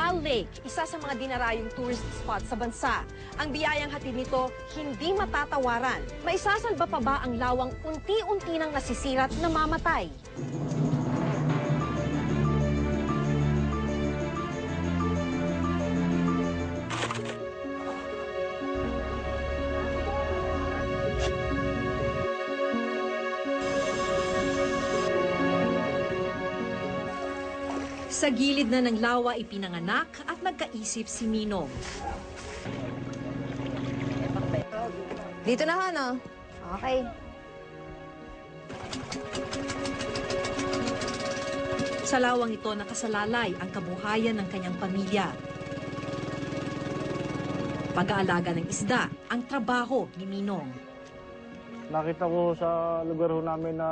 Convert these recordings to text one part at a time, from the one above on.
Taal Lake, isa sa mga dinarayong tourist spot sa bansa. Ang biyayang hatid nito, hindi matatawaran. Maisasalba pa ba ang lawang unti-unti nang nasisirat na mamatay? Sa gilid na ng lawa ipinanganak at nagkaisip si Minong. Dito na, no? Okay. Sa lawang ito nakasalalay ang kabuhayan ng kanyang pamilya. Pag-aalaga ng isda ang trabaho ni Minong. Nakita ko sa lugar ho namin na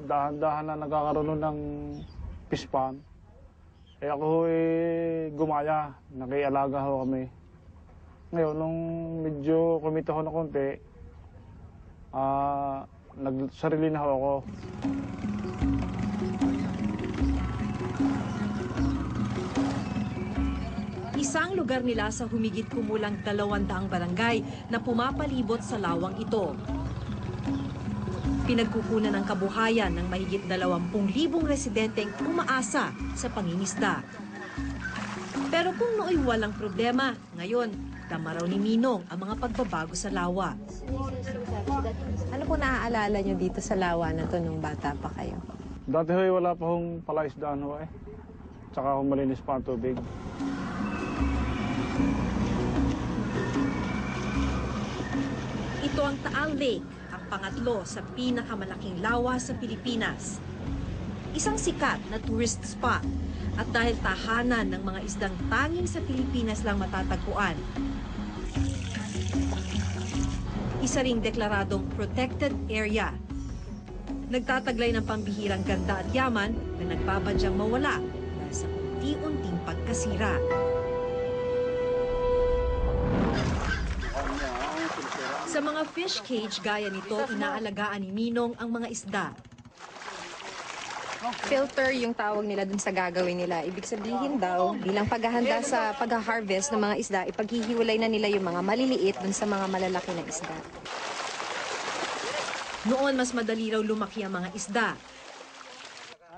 dahan-dahan na nagkakaroon ng fish pond. Eh ako ho gumaya, nakialaga ho kami. Ngayon, nung medyo kumita ho na konti, nagsarili na ho ako. Isang lugar nila sa humigit kumulang 200 barangay na pumapalibot sa lawang ito. Pinagkukunan ng kabuhayan ng mahigit 20,000 residenteng umaasa sa pangingisda. Pero kung nooy walang problema, ngayon, tama raw ni Minong ang mga pagbabago sa lawa. Ano po naaalala nyo dito sa lawa na to nung bata pa kayo? Dati ho wala pa hong palaisdaan ho Tsaka ho malinis pa ang tubig. Ito ang Taal Lake, ang pangatlo sa pinakamalaking lawa sa Pilipinas. Isang sikat na tourist spot at dahil tahanan ng mga isdang tanging sa Pilipinas lang matatagpuan. Isa ring deklaradong protected area. Nagtataglay ng pambihirang ganda at yaman na nagbabadyang mawala dahil sa unti-unting pagkasira. Sa mga fish cage gaya nito, inaalagaan ni Minong ang mga isda. Filter yung tawag nila dun sa gagawin nila. Ibig sabihin daw, bilang paghahanda sa pag-harvest ng mga isda, ipaghihiwalay na nila yung mga maliliit dun sa mga malalaki na isda. Noon, mas madali raw lumaki ang mga isda.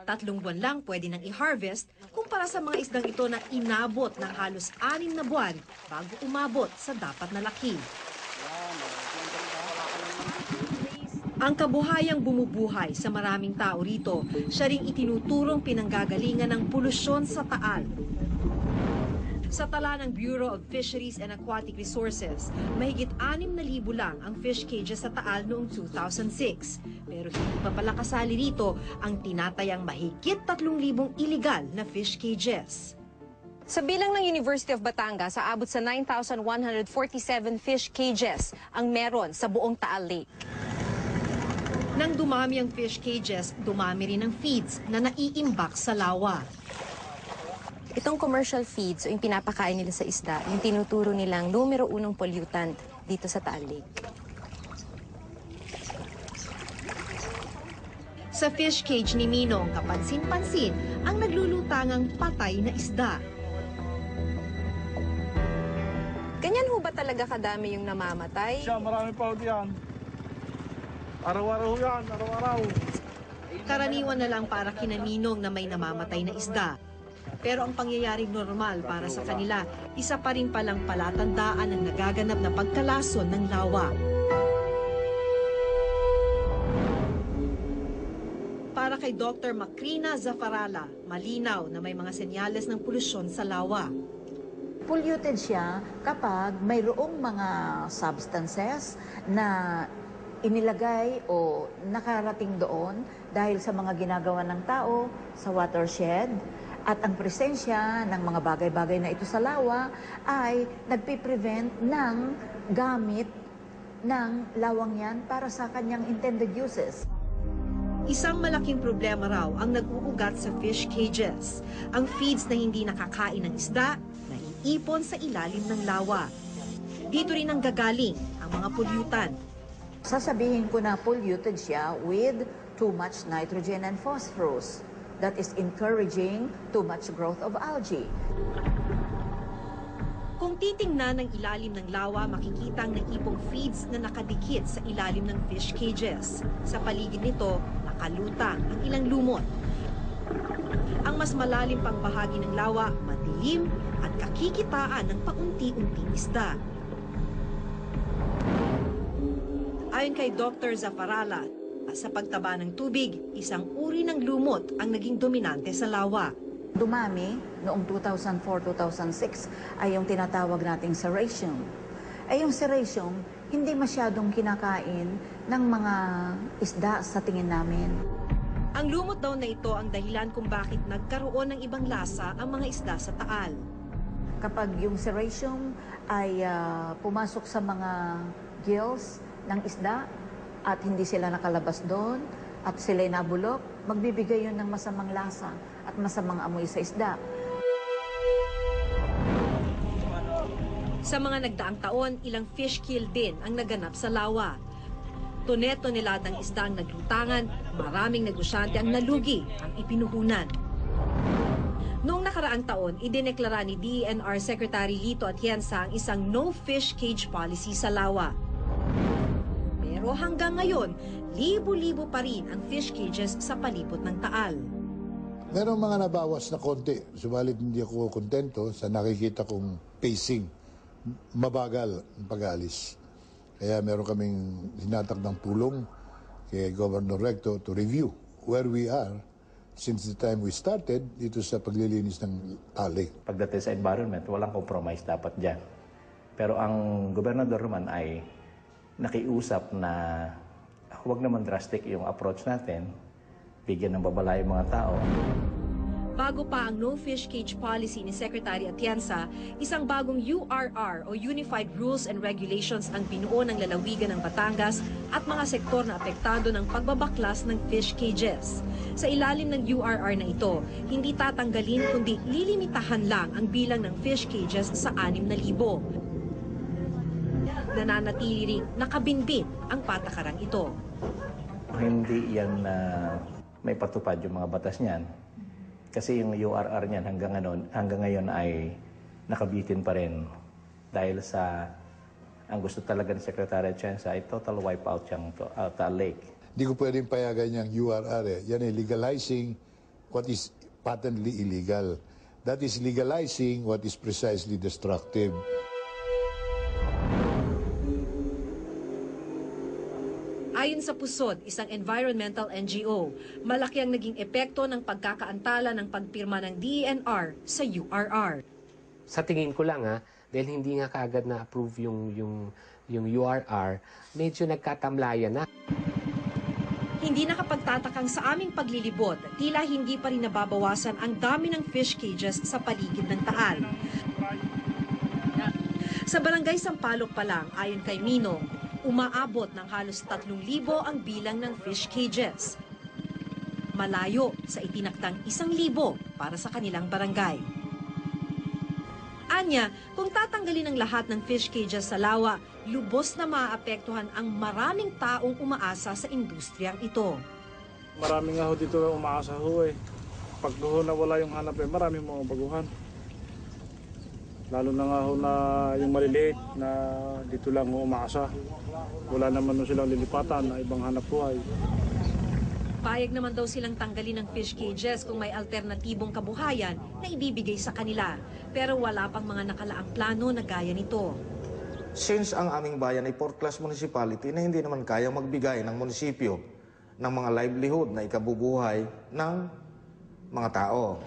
3 buwan lang pwede nang i-harvest kumpara sa mga isdang ito na inabot ng halos 6 na buwan bago umabot sa dapat na laki. Ang kabuhayang bumubuhay sa maraming tao rito, siya ring itinuturong pinanggagalingan ng polusyon sa Taal. Sa tala ng Bureau of Fisheries and Aquatic Resources, mahigit 6,000 lang ang fish cages sa Taal noong 2006. Pero hindi pa pala kasali rito ang tinatayang mahigit 3,000 illegal na fish cages. Sa bilang ng University of Batangas, aabot sa 9,147 fish cages ang meron sa buong Taal Lake. Nang dumami ang fish cages, dumami rin ang feeds na naiimbak sa lawa. Itong commercial feeds o yung pinapakain nila sa isda, yung tinuturo nilang numero 1 pollutant dito sa Taal Lake. Sa fish cage ni Minong, kapansin-pansin ang naglulutangang patay na isda. Ganyan ho ba talaga kadami yung namamatay? Siya, marami pa ho diyan. Araw-araw yan, araw-araw. Karaniwan na lang para kina Minong na may namamatay na isda. Pero ang pangyayaring normal para sa kanila, isa pa rin palang palatandaan ng nagaganap na pagkalason ng lawa. Para kay Dr. Macrina Zafarala, malinaw na may mga senyales ng polusyon sa lawa. Polluted siya kapag mayroong mga substances na inilagay o nakarating doon dahil sa mga ginagawa ng tao sa watershed at ang presensya ng mga bagay-bagay na ito sa lawa ay nagpiprevent ng gamit ng lawang yan para sa kanyang intended uses. Isang malaking problema raw ang nag-uugat sa fish cages. Ang feeds na hindi nakakain ng isda, naiipon sa ilalim ng lawa. Dito rin ang gagaling ang mga pollutant. Sasabihin ko na polluted siya with too much nitrogen and phosphorus. That is encouraging too much growth of algae. Kung titingnan ng ilalim ng lawa, makikitang naipong feeds na nakadikit sa ilalim ng fish cages. Sa paligid nito, nakalutang ang ilang lumot. Ang mas malalim pang bahagi ng lawa, madilim at kakikitaan ng paunti-unting isda. Ayon kay Dr. Zafarala, sa pagtaba ng tubig, isang uri ng lumot ang naging dominante sa lawa. Dumami noong 2004-2006 ay yung tinatawag nating serratium. Yung serratium, hindi masyadong kinakain ng mga isda sa tingin namin. Ang lumot daw na ito ang dahilan kung bakit nagkaroon ng ibang lasa ang mga isda sa Taal. Kapag yung serratium ay pumasok sa mga gills ng isda at hindi sila nakalabas doon at sila'y nabulok, magbibigay yun ng masamang lasa at masamang amoy sa isda. Sa mga nagdaang taon, ilang fish kill din ang naganap sa lawa. Toneladang isda ang naglutangan, maraming negosyante ang nalugi ang ipinuhunan. Noong nakaraang taon, idineklara ni DENR Secretary Lito Atienza ang isang no-fish cage policy sa lawa. Pero hanggang ngayon, libo-libo pa rin ang fish cages sa palibot ng Taal. Merong mga nabawas na konti, subalit hindi ako kontento sa nakikita kong pacing. Mabagal ang pag-aalis. Kaya meron kaming hinatakdang tulong kay Governor Recto to review where we are since the time we started dito sa paglilinis ng Taal. Pagdating sa environment, walang compromise dapat dyan. Pero ang gobernador naman ay nakiusap na huwag naman drastic yung approach natin, bigyan ng babala yung mga tao. Bago pa ang no-fish cage policy ni Secretary Atienza, isang bagong URR o Unified Rules and Regulations ang binuo ng lalawigan ng Batangas at mga sektor na apektado ng pagbabaklas ng fish cages. Sa ilalim ng URR na ito, hindi tatanggalin kundi lilimitahan lang ang bilang ng fish cages sa 6,000. Nananatili ring nakabinbin ang patakarang ito. Hindi yan may patupad yung mga batas niyan. Kasi yung URR niyan hanggang ngayon ay nakabitin pa rin dahil sa ang gusto talaga ni Secretary Atienza ay total wipeout yung Taal Lake. Hindi ko pwedeng payagan yung URR. Yan ay legalizing what is patently illegal. That is legalizing what is precisely destructive. Ayon sa Pusod, isang environmental NGO, malaki ang naging epekto ng pagkakaantala ng pagpirma ng DENR sa URR. Sa tingin ko lang dahil hindi nga kaagad na-approve yung URR, medyo nagkatamlayan na. Hindi nakapagtatakang sa aming paglilibot, tila hindi pa rin nababawasan ang dami ng fish cages sa paligid ng Taal. Sa barangay Sampaloc pa lang, ayon kay Minong, umaabot ng halos 3,000 ang bilang ng fish cages. Malayo sa itinakdang 1,000 para sa kanilang barangay. Anya, kung tatanggalin ang lahat ng fish cages sa lawa, lubos na maaapektuhan ang maraming taong umaasa sa industriyang ito. Maraming nga ho dito umaasa ho eh. Pag ho nawala yung hanap maraming mga baguhan. Lalo na nga ho na yung maliliit na dito lang ho umaasa. Wala naman ho silang lilipatan na ibang hanap buhay. Payag naman daw silang tanggalin ng fish cages kung may alternatibong kabuhayan na ibibigay sa kanila. Pero wala pang mga nakalaang plano na gaya nito. Since ang aming bayan ay fourth-class municipality na hindi naman kayang magbigay ng munisipyo ng mga livelihood na ikabubuhay ng mga tao.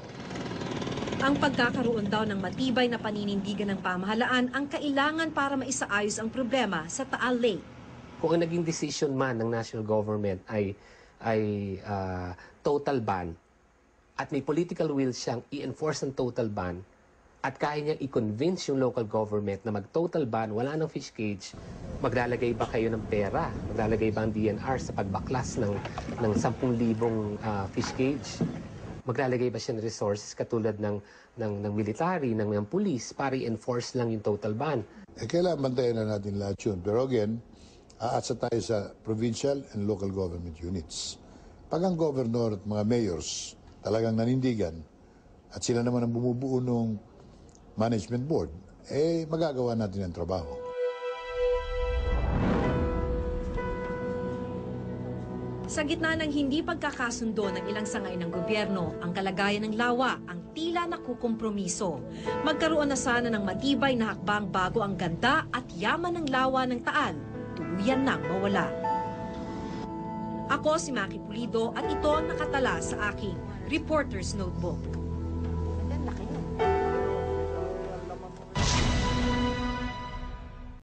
Ang pagkakaroon daw ng matibay na paninindigan ng pamahalaan ang kailangan para maisaayos ang problema sa Taal Lake. Kung ang naging decision man ng national government ay total ban at may political will siyang i-enforce ang total ban at kaya niyang i-convince yung local government na mag-total ban, wala ng fish cage, maglalagay ba kayo ng pera? Maglalagay ba ang DENR sa pagbaklas ng 10,000 fish cage? Maglalagay ba siya ng resources katulad ng military, ng police para i-enforce lang yung total ban? Kailangan bantayan na natin lahat yun. Pero again, aasa tayo sa provincial and local government units. Pag ang governor at mga mayors talagang nanindigan at sila naman ang bumubuo ng management board, magagawa natin ang trabaho. Sa gitna ng hindi pagkakasundo ng ilang sangay ng gobyerno, ang kalagayan ng lawa ang tila nakukompromiso. Magkaroon na sana ng matibay na hakbang bago ang ganda at yaman ng lawa ng Taal tuluyan nang mawala. Ako si Maki Pulido at ito ang nakatala sa aking Reporter's Notebook.